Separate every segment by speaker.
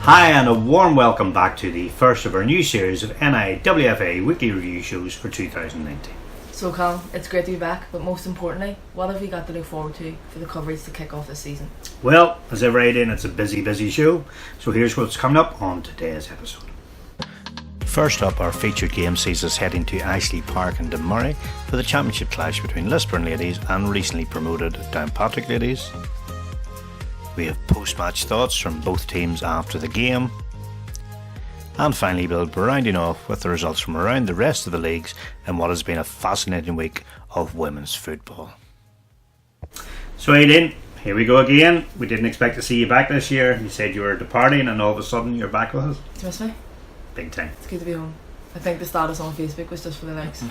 Speaker 1: Hi and a warm welcome back to the first of our new series of NIWFA weekly review shows for 2019.
Speaker 2: So Colin, it's great to be back, but most importantly, what have we got to look forward to for the coverage to kick off this season?
Speaker 1: Well, as ever Eadaoin, it's a busy show, so here's what's coming up on today's episode. First up, our featured game sees us heading to Ashley Park in Dunmurry for the championship clash between Lisburn Ladies and recently promoted Downpatrick Ladies. We have post-match thoughts from both teams after the game. And finally, we'll be rounding off with the results from around the rest of the leagues in what has been a fascinating week of women's football. So Eadaoin, here we go again. We didn't expect to see you back this year. You said you were departing and all of a sudden you're back with us.
Speaker 2: Do you miss me?
Speaker 1: Big time.
Speaker 2: It's good to be home. I think the status on Facebook was just for the likes.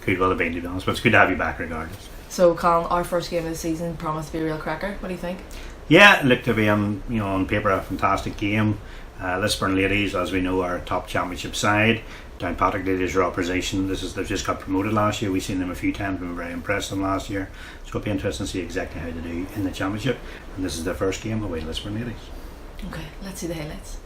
Speaker 1: Could well have been, to be honest, but it's good to have you back regardless.
Speaker 2: So Colin, our first game of the season promised to be a real cracker. What do you think?
Speaker 1: Yeah, it looked to be on paper a fantastic game. Lisburn Ladies, as we know, are a top championship side. Downpatrick Ladies are opposition. They've just got promoted last year. We've seen them a few times. We were very impressed with them last year. So it'll be interesting to see exactly how they do in the championship. And this is their first game away Lisburn Ladies.
Speaker 2: Okay, let's see the highlights.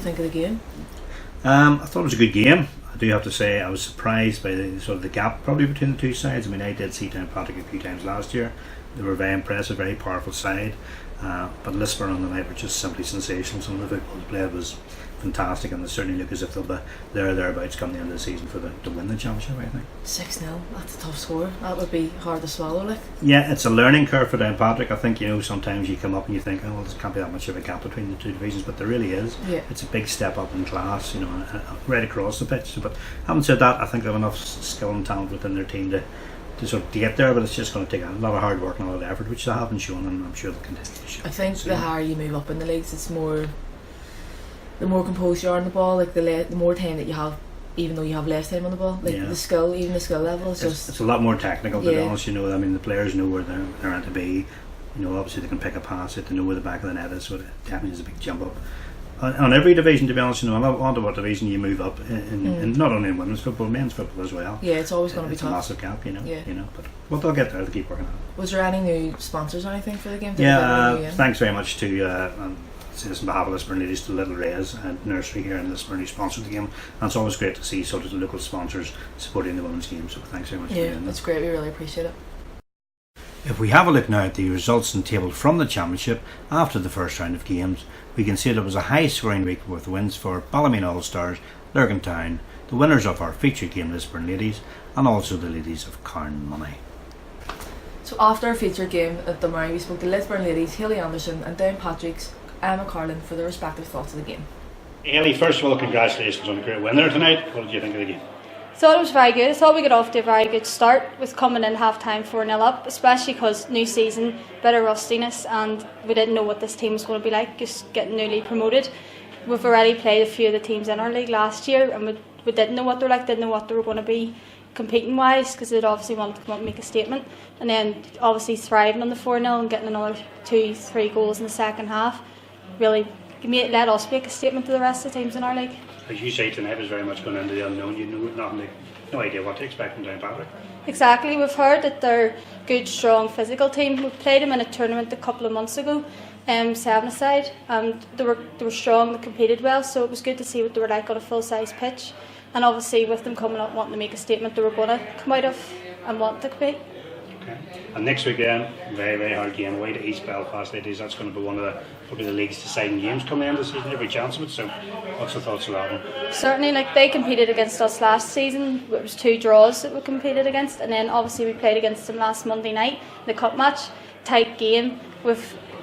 Speaker 2: think of the game?
Speaker 1: I thought it was a good game. I do have to say I was surprised by the sort of the gap probably between the two sides. I mean, I did see Downpatrick a few times last year. They were very impressive, very powerful side. But Lisburn on the night were just simply sensational. Some of the football they played was fantastic, and they certainly look as if they'll be thereabouts come the end of the season to win the championship, I think.
Speaker 2: 6-0, that's a tough score. That would be hard to swallow, like.
Speaker 1: Yeah, it's a learning curve for Downpatrick. I think, sometimes you come up and you think, oh, well, there can't be that much of a gap between the two divisions, but there really is.
Speaker 2: Yeah.
Speaker 1: It's a big step up in class, right across the pitch. But having said that, I think they have enough skill and talent within their team to sort of get there, but it's just going to take a lot of hard work and a lot of effort, which they haven't shown, and I'm sure they'll continue to show.
Speaker 2: I think the higher you move up in the leagues, the more composed you are on the ball, like the more time that you have, even though you have less time on the ball, like the skill level is
Speaker 1: it's a lot more technical, to be honest. I mean, the players know where they're meant to be. Obviously they can pick a pass, they know where the back of the net is, so it definitely is a big jump up on every division, to be honest. I wonder what division you move up in not only in women's football, men's football as well.
Speaker 2: Yeah, it's always going to be tough.
Speaker 1: It's a massive gap, but they'll get there. They'll keep working on it.
Speaker 2: Was there any new sponsors or anything for the game?
Speaker 1: Thanks very much to say this on behalf of Lisburn Ladies, to Little Ray's nursery here in Lisburn, who sponsored the game, and it's always great to see sort of the local sponsors supporting the women's game, so thanks very much for doing that.
Speaker 2: That's great, we really appreciate it.
Speaker 1: If we have a look now at the results and table from the championship after the first round of games, we can see that it was a high scoring week with wins for Ballymena All Stars, Lurgan Town, the winners of our featured game Lisburn Ladies, and also the ladies of Carnmoney.
Speaker 2: So after our featured game at the Murray, we spoke to Lisburn Ladies, Hayley Anderson and Downpatrick's Emma Colin for their respective thoughts of the game.
Speaker 1: Hayley, first of all, congratulations on a great win there tonight. What did you think of the game?
Speaker 3: Thought it was very good. I thought we got off to a very good start with coming in half time 4-0 up, especially because new season, bit of rustiness, and we didn't know what this team was going to be like, just getting newly promoted. We've already played a few of the teams in our league last year, and we didn't know what they were like, didn't know what they were going to be competing wise, because they'd obviously wanted to come up and make a statement, and then obviously thriving on the 4-0 and getting another 2-3 goals in the second half really let us make a statement to the rest of the teams in our league.
Speaker 1: As you say, tonight was very much going into the unknown. You know no idea what to expect from Downpatrick.
Speaker 3: Exactly, we've heard that they're a good, strong, physical team. We played them in a tournament a couple of months ago, seven-a-side, and they were strong, they competed well, so it was good to see what they were like on a full-size pitch. And obviously with them coming up wanting to make a statement, they were going to come out of and want to compete.
Speaker 1: Okay. And next weekend, very, very hard game away to East Belfast Ladies. That's going to be one of probably the league's deciding games coming in this season, every chance of it. So what's the thoughts of that one?
Speaker 3: Certainly, they competed against us last season. It was 2 draws that we competed against, and then obviously we played against them last Monday night, the cup match. Tight game. We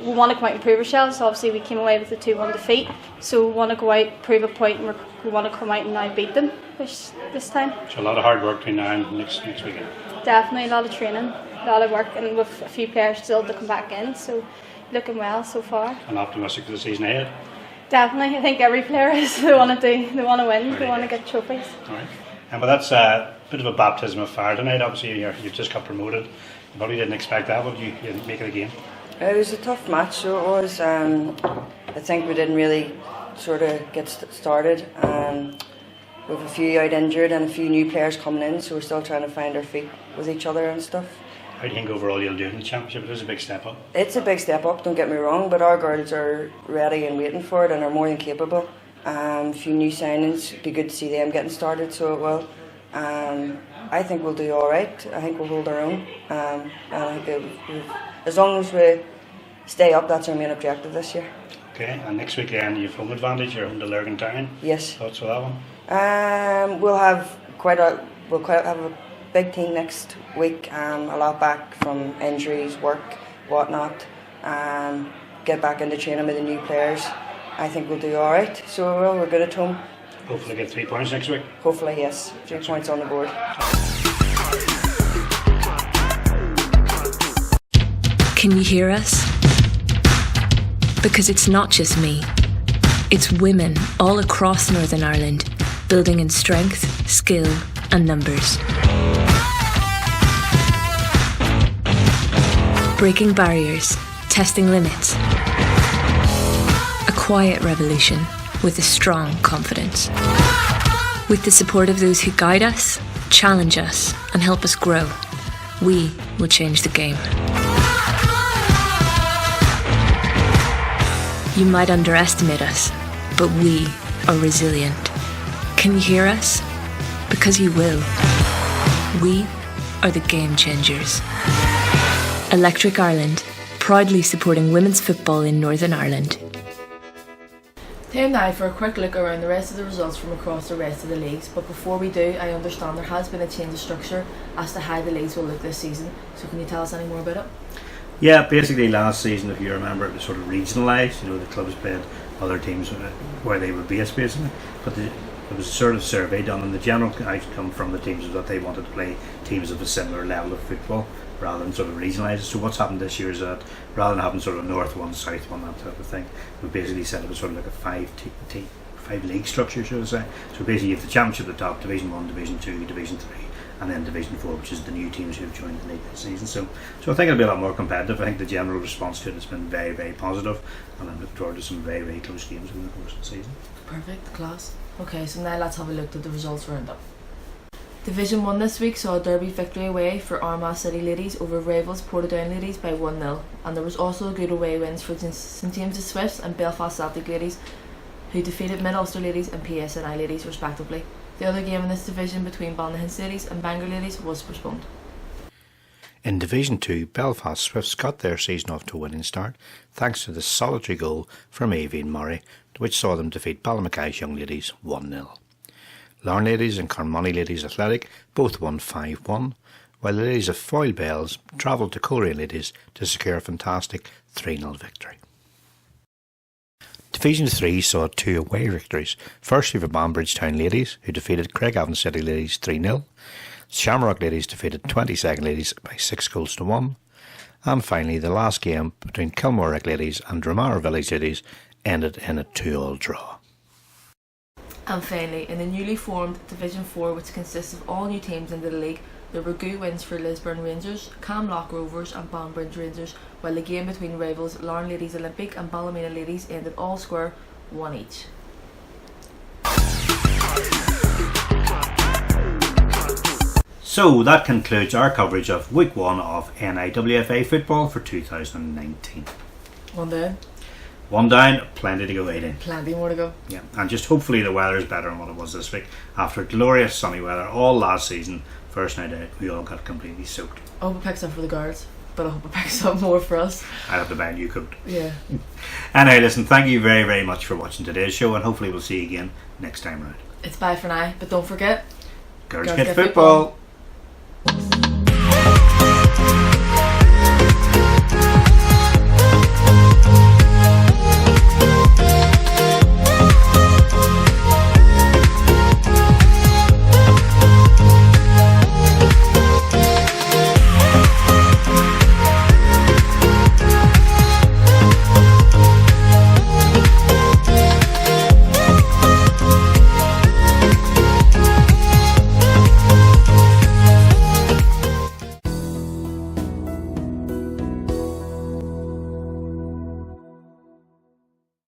Speaker 3: want to come out and prove ourselves. Obviously we came away with a 2-1 defeat, so we want to go out, prove a point, and we want to come out and now beat them this time.
Speaker 1: So a lot of hard work between now and next weekend.
Speaker 3: Definitely, a lot of training, a lot of work, and with a few players still to come back in, so looking well so far.
Speaker 1: And optimistic for the season ahead?
Speaker 3: Definitely, I think every player is. They want to win, they want to get trophies.
Speaker 1: Alright, but that's a bit of a baptism of fire tonight. Obviously you've just got promoted. You probably didn't expect that. What did you make of the game?
Speaker 4: It was a tough match, so it was. I think we didn't really sort of get started. With a few out injured and a few new players coming in, so we're still trying to find our feet with each other and stuff.
Speaker 1: How do you think overall you'll do in the championship? It is a big step up.
Speaker 4: It's a big step up, don't get me wrong, but our girls are ready and waiting for it and are more than capable. A few new signings, it'd be good to see them getting started, so it will. I think we'll do alright. I think we'll hold our own. And I think as long as we stay up, that's our main objective this year.
Speaker 1: Okay, and next weekend you have home advantage. You're home to Lurgan Town.
Speaker 4: Yes.
Speaker 1: Thoughts for that one?
Speaker 4: We'll have a big team next week. A lot back from injuries, work, whatnot. Get back into training with the new players. I think we'll do all right. So we're good at home.
Speaker 1: Hopefully get 3 points next week.
Speaker 4: Hopefully, yes. 3 points on the board.
Speaker 5: Can you hear us? Because it's not just me. It's women all across Northern Ireland, building in strength, skill and numbers. Breaking barriers, testing limits. A quiet revolution with a strong confidence. With the support of those who guide us, challenge us and help us grow, we will change the game. You might underestimate us, but we or resilient. Can you hear us? Because you will. We are the game changers. Electric Ireland, proudly supporting women's football in Northern Ireland.
Speaker 2: Time now for a quick look around the rest of the results from across the rest of the leagues, but before we do, I understand there has been a change of structure as to how the leagues will look this season, so can you tell us any more about it?
Speaker 1: Yeah, basically last season, if you remember, it was sort of regionalised. The clubs played other teams where they were based, basically, but there was a sort of survey done, and the general outcome from the teams was that they wanted to play teams of a similar level of football rather than sort of regionalised. So what's happened this year is that rather than having sort of North one, South one, that type of thing, we basically set up sort of like a five league structure, should I say. So basically you have the Championship at the top, Division 1, Division 2, Division 3, and then Division 4, which is the new teams who have joined the league this season. So I think it'll be a lot more competitive. I think the general response to it has been very, very positive, and I'm looking forward to some very, very close games over the course of the season.
Speaker 2: Perfect, class. Okay, so now let's have a look at the results roundup. Division 1 this week saw a derby victory away for Armagh City Ladies over Ravels Portadown Ladies by 1-0, and there was also good away wins for St James's Swifts and Belfast Celtic Ladies, who defeated Mid Ulster Ladies and PSNI Ladies respectively. The other game in this division between Ballynahinch Ladies and Bangor Ladies was postponed.
Speaker 1: In Division 2, Belfast Swifts got their season off to a winning start thanks to the solitary goal from Eadaoin Murray, which saw them defeat Ballymackay's Young Ladies 1-0. Larne Ladies and Carmoney Ladies Athletic both won 5-1, while the ladies of Foyle Bells travelled to Coleraine Ladies to secure a fantastic 3-0 victory. Division 3 saw 2 away victories, firstly for Banbridge Town Ladies, who defeated Craigavon City Ladies 3-0, Shamrock Ladies defeated 22nd Ladies by 6-1, and finally the last game between Kilmorrick Ladies and Dramara Village Ladies ended in a 2-2 draw.
Speaker 2: And finally, in the newly formed Division 4, which consists of all new teams in the league, there were good wins for Lisburn Rangers, Camlock Rovers and Banbridge Rangers, while the game between rivals Larne Ladies Olympic and Ballymena Ladies ended all square, 1 each.
Speaker 1: So that concludes our coverage of Week 1 of NIWFA football for 2019.
Speaker 2: One down.
Speaker 1: One down, plenty to go, Eadaoin.
Speaker 2: Plenty more to go.
Speaker 1: Yeah, and just hopefully the weather is better than what it was this week. After glorious sunny weather all last season, first night out, we all got completely soaked.
Speaker 2: I hope it picks up for the guards, but I hope it picks up more for us.
Speaker 1: I'll have to buy a new coat.
Speaker 2: Yeah.
Speaker 1: Anyway, listen, thank you very, very much for watching today's show, and hopefully we'll see you again next time round.
Speaker 2: It's bye for now, but don't forget,
Speaker 1: Girls Get Football.